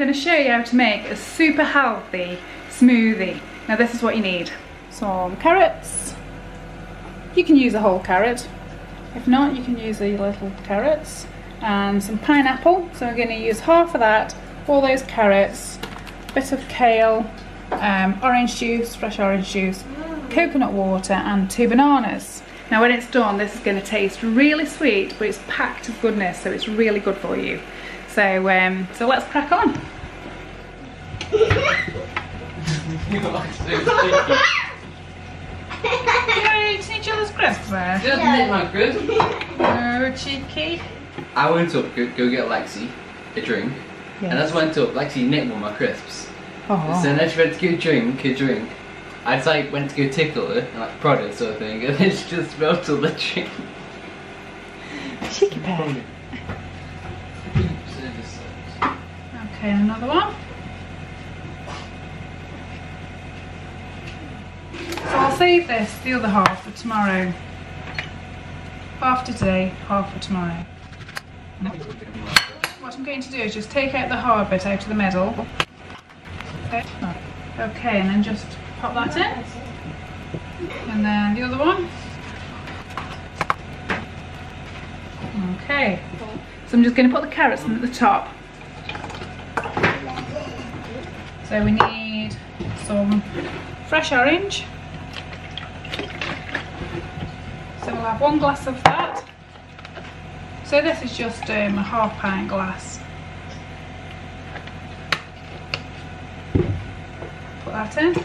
going to show you how to make a super healthy smoothie. Now this is what you need. Some carrots. You can use a whole carrot. If not, you can use the little carrots. And some pineapple. So I'm going to use half of that, all those carrots, a bit of kale, orange juice, fresh orange juice, coconut water and 2 bananas. Now when it's done, this is going to taste really sweet, but it's packed with goodness, so it's really good for you. So let's crack on. You're eating each other's crisps there? Just make my crisps. Oh, cheeky. I went up to go get Lexi a drink, and as I went up, Lexi nicked one of my crisps. Oh. So then she went to go drink a drink. I just like went to go tickle her and like prod her sort of thing, and then she just spilled all the drink. Cheeky bear. Okay, another one. So I'll save this, the other half, for tomorrow. Half today, half for tomorrow. What I'm going to do is just take out the hard bit out of the middle. Okay, and then just pop that in. And then the other one. Okay. So I'm just going to put the carrots in at the top. So we need some fresh orange. So we'll have 1 glass of that. So this is just a half pint glass. Put that in.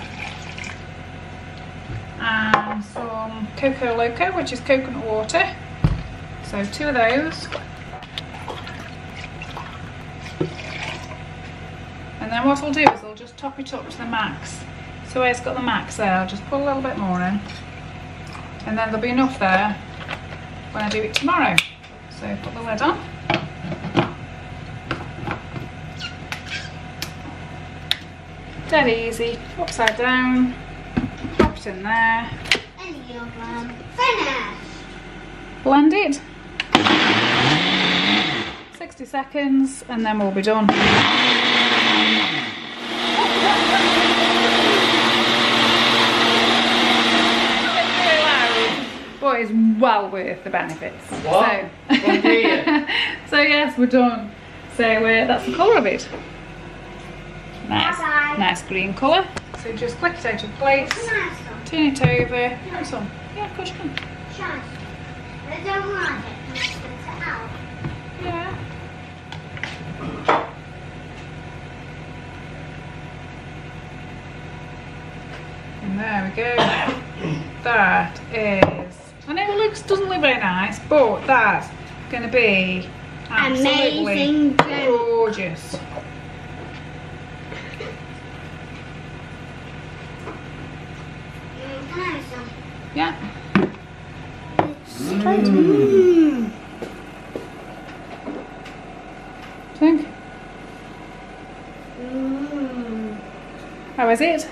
And some Coco Loco, which is coconut water. So 2 of those. And then what I'll do is I'll just top it up to the max. So where it's got the max there, I'll just put a little bit more in. And then there'll be enough there when I do it tomorrow. So put the lid on. Dead easy, upside down, pop it in there. Blend it. 60 seconds and then we'll be done. But it's well worth the benefits. What? So yes, we're done. So that's the colour of it. Nice, nice green colour. So just click it out of place, turn it over. Want some? Yeah, of course you can. I don't want it. Put it out. Yeah. And there we go. That is. I know it doesn't look very nice, but that's going to be absolutely gorgeous. Yeah. Think. How is it?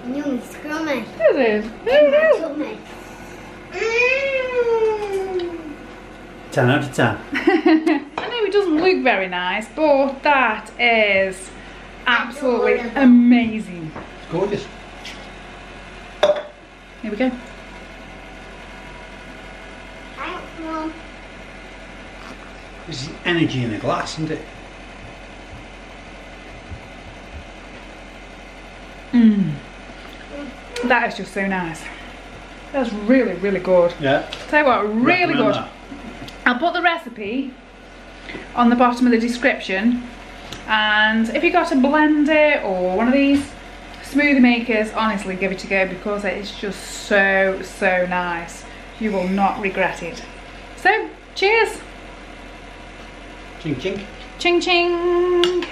Yummy, scrummy. Is it? There you go. 10 out of 10. I know it doesn't look very nice, but that is absolutely amazing. It's gorgeous. Here we go. There's energy in a glass, isn't it? That is just so nice. That's really, really good. Yeah. Tell you what, really Recommend good. that. I'll put the recipe on the bottom of the description, and if you got a blender or one of these smoothie makers, honestly give it a go because it is just so nice. You will not regret it. So cheers. Ching ching. Ching ching.